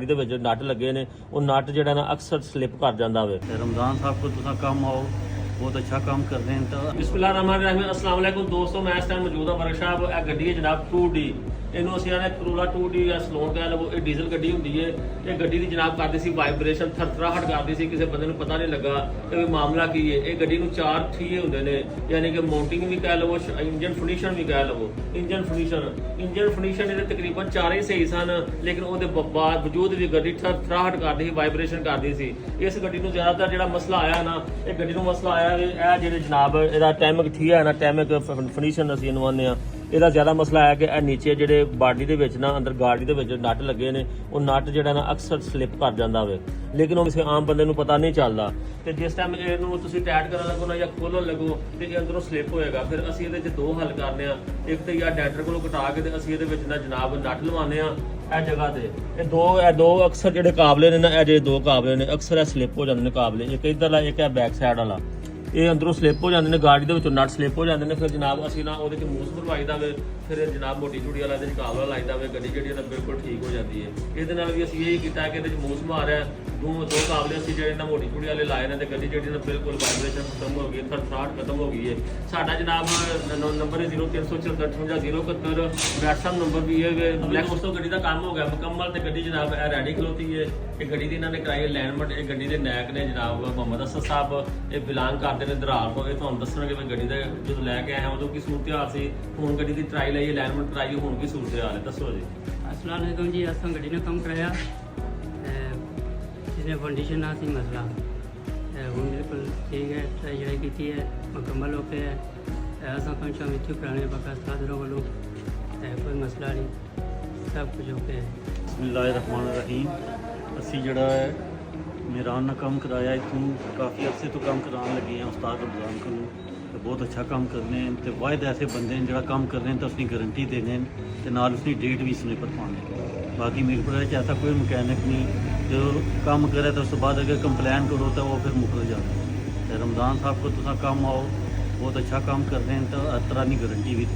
ਦੇ ਵਿੱਚ ਨਟ ਲੱਗੇ ਨੇ ਉਹ ਨਟ ਜਿਹੜਾ ਨਾ ਅਕਸਰ ਸਲਿਪ ਕਰ ਜਾਂਦਾ ਵੇ। रमज़ान साहब को तुसा कम आओ, बहुत अच्छा काम कर रहे हैं। तो ਬਿਸਮਿਲ੍ਲਾਹਿਰਰਹਿਮਾਨਿਰਰਹੀਮ, अस्सलाम वालेकुम दोस्तों, मैं इस टाइम मौजूद हाँ वर्कशॉप। ਇਹ ਗੱਡੀ ਹੈ ਜਨਾਬ 2D, ਇਹਨੂੰ ਅਸੀਂ ਆਨੇ ਕਰੋਲਾ 2D ਜਾਂ ਸਲੋਨ ਕਹਿ ਲਵੋ। ਇਹ ਡੀਜ਼ਲ ਗੱਡੀ ਹੁੰਦੀ ਹੈ। ਇਹ ਗੱਡੀ ਦੀ ਜਨਾਬ ਕਰਦੀ ਸੀ ਵਾਈਬ੍ਰੇਸ਼ਨ, ਥਰਥਰਾਹਟ ਕਰਦੀ ਸੀ, ਕਿਸੇ ਬੰਦੇ ਨੂੰ ਪਤਾ ਨਹੀਂ ਲੱਗਾ ਕਿ ਮਾਮਲਾ ਕੀ ਹੈ। ਇਹ ਗੱਡੀ ਨੂੰ 4 ਠੀਏ ਹੁੰਦੇ ਨੇ, ਯਾਨੀ ਕਿ ਮਾਊਂਟਿੰਗ ਵੀ ਕਹਿ ਲਵੋ, ਇੰਜਨ ਫਿਨਿਸ਼ਨ ਵੀ ਕਹਿ ਲਵੋ। ਇੰਜਨ ਫਿਨਿਸ਼ਨ ਇਹਦੇ ਤਕਰੀਬਨ 4 ਹੀ ਸਹੀ ਸਨ, ਲੇਕਿਨ ਉਹਦੇ ਬਾਵਜੂਦ ਵੀ ਗੱਡੀ ਥਰਥਰਾਹਟ ਕਰਦੀ ਸੀ, ਵਾਈਬ੍ਰੇਸ਼ਨ ਕਰਦੀ ਸੀ। ਇਸ ਗੱਡੀ ਨੂੰ ਜ਼ਿਆਦਾਤਰ ਜਿਹੜਾ ਮਸਲਾ ਆਇਆ ਨਾ, ਇਹ ਗੱਡੀ ਨੂੰ ਮਸਲਾ ਆਇਆ ਵੀ ਇਹ ਜਿਹੜੇ ਜਨਾਬ ਇਹਦਾ ਟੈਮਿਕ ਠੀਆ ਹੈ ਨਾ, ਟੈਮਿਕ ਫਿਨਿਸ਼ਨ ਅਸੀਂ ਇਹਨੂੰ ਆਉਂਦੇ ਹਾਂ। ਇਹਦਾ ਜ਼ਿਆਦਾ ਮਸਲਾ ਆਇਆ ਕਿ ਇਹ ਨੀਚੇ ਜਿਹੜੇ ਬਾਡੀ ਦੇ ਵਿੱਚ ਨਾ, ਅੰਦਰ ਗਾੜੀ ਦੇ ਵਿੱਚ ਨਟ ਲੱਗੇ ਨੇ, ਉਹ ਨਟ ਜਿਹੜਾ ਨਾ ਅਕਸਰ ਸਲਿਪ ਕਰ ਜਾਂਦਾ ਵੇ, ਲੇਕਿਨ ਉਹ ਕਿਸੇ ਆਮ ਬੰਦੇ ਨੂੰ ਪਤਾ ਨਹੀਂ ਚੱਲਦਾ। ਤੇ ਜਿਸ ਟਾਈਮ ਇਹਨੂੰ ਤੁਸੀਂ ਟਾਈਟ ਕਰਨ ਲੱਗੋ ਨਾ ਜਾਂ ਖੋਲਣ ਲੱਗੋ ਤੇ ਇਹ ਅੰਦਰੋਂ ਸਲਿਪ ਹੋਏਗਾ। ਫਿਰ ਅਸੀਂ ਇਹਦੇ 'ਚ 2 ਹੱਲ ਕਰਨੇ ਆ। ਇੱਕ ਤਾਂ ਜਾਂ ਡੈਂਟਰ ਕੋਲੋਂ ਕਟਾ ਕੇ ਤੇ ਅਸੀਂ ਇਹਦੇ ਵਿੱਚ ਨਾ ਜਨਾਬ ਨਟ ਲਵਾਉਂਦੇ ਆ ਇਹ ਜਗ੍ਹਾ ਤੇ। ਇਹ ਦੋ ਅਕਸਰ ਜਿਹੜੇ ਕਾਬਲੇ ਨੇ ਨਾ, ਇਹ ਜਿਹੜੇ 2 ਕਾਬਲੇ ਨੇ ਅਕਸਰ ਇਹ ਸਲਿਪ ਹੋ ਜਾਂਦੇ ਨੇ ਕਾਬਲੇ। ਇੱਕ ਇੱਧਰਲਾ, ਇੱਕ ਹੈ ਬੈਕ ਸਾਈਡ ਵਾਲਾ। ਇਹ ਅੰਦਰੋਂ ਸਲਿਪ ਹੋ ਜਾਂਦੇ ਨੇ, ਗਾੜੀ ਦੇ ਵਿੱਚੋਂ ਨਟ ਸਲਿਪ ਹੋ ਜਾਂਦੇ ਨੇ। ਫਿਰ ਜਨਾਬ ਅਸੀਂ ਨਾ ਉਹਦੇ 'ਚ ਮੂਸ ਭਰਵਾਈਦਾ ਵੇ, ਫਿਰ ਜਨਾਬ ਮੋਟੀ ਚੂੜੀ ਵਾਲਾ ਇਹਦੇ 'ਚ ਕਾਬਲਾ ਲਾਈਦਾ ਵੇ, ਗੱਡੀ ਜਿਹੜੀ ਨਾ ਬਿਲਕੁਲ ਠੀਕ ਹੋ ਜਾਂਦੀ ਹੈ। ਇਹਦੇ ਨਾਲ ਵੀ ਅਸੀਂ ਇਹ ਕੀਤਾ ਕਿ ਇਹਦੇ 'ਚ ਮੂਸ ਮਾਰਿਆ, ਦੋ ਕਾਬਲੇ ਅਸੀਂ ਜਿਹੜੇ ਨਾ ਮੋਟੀ ਚੂੜੀ ਵਾਲੇ ਲਾਏ ਨੇ ਤੇ ਗੱਡੀ ਜਿਹੜੀ ਨਾ ਬਿਲਕੁਲ ਵਾਈਬ੍ਰੇਸ਼ਨ ਖਤਮ ਹੋ ਗਈ, ਥਰਥਰਾਹਟ ਖਤਮ ਹੋ ਗਈ ਹੈ। ਸਾਡਾ ਜਨਾਬ ਨੰਬਰ ਹੈ 0374 WhatsApp ਨੰਬਰ ਵੀ ਹੈ। ਦੋਸਤੋ ਗੱਡੀ ਦਾ ਕੰਮ ਹੋ ਗਿਆ ਮੁਕੰਮਲ ਤੇ ਗੱਡੀ ਜਨਾਬ ਇਹ ਰੈਡੀ ਖਲੋਤੀ ਹੈ। ਇਹ ਗੱਡੀ ਦੀ ਇਹਨਾਂ ਨੇ ਕਰਾਈ ਅਲਾਈਨਮੈਂਟ। ਇਹ ਗੱਡੀ ਦੇ ਨਾਇਕ ਨੇ ਜਨਾਬ ਮੁਹੰਮਦ ਅਸਦ ਸਾਹਿਬ, ਇਹ ਬਿਲੋਂਗ ਕਰਦੇ ਨੇ ਦਰਾਲ ਤੋਂ। ਇਹ ਤੁਹਾਨੂੰ ਦੱਸਣਗੇ ਵੀ ਗੱਡੀ ਦਾ ਜਦੋਂ ਲੈ ਕੇ ਆਏ ਹਾਂ ਉਦੋਂ ਕੀ ਸੂਰਤ ਹਾਲ ਸੀ, ਹੁਣ ਗੱਡੀ ਦੀ ਟਰਾਈ ਲਈ, ਅਲਾਈਨਮੈਂਟ ਕਰਾਈ, ਹੁਣ ਕੀ ਸੂਰਤ ਹਾਲ ਹੈ, ਦੱਸੋ ਜੀ। अस्सलाम वालेकुम जी, असां गड्डी ने कम कराया जिसने फाउंडेशन ना सी मसला हूँ बिल्कुल ठीक है। ट्राई की है मुकम्मल हो गया है। असां कम शाम इतने कराने बाका सादरों वालों कोई मसला नहीं, सब कुछ हो गया है। बिस्मिल्लाहिर्रहमानिर्रहीम। असी जड़ा है मेरान ना काम कराया, इतों काफ़ी अरसे तो काम कराने लगे हैं उस्ताद रमज़ान को। तो बहुत अच्छा काम करने हैं तो वायद ऐसे बंदे हैं जो काम कर रहे हैं तो उसकी गारंटी देने तो नाल उसकी डेट भी इसने पर पाने। बाकी मेरे को ऐसा कोई मकैनिक नहीं जो काम करे तो उस बाद अगर कंप्लेन करो तो वो फिर मुकर जाता है। रमज़ान साहब को तुसा काम आओ, बहुत अच्छा काम कर रहे हैं तो हर तरह की गारंटी भी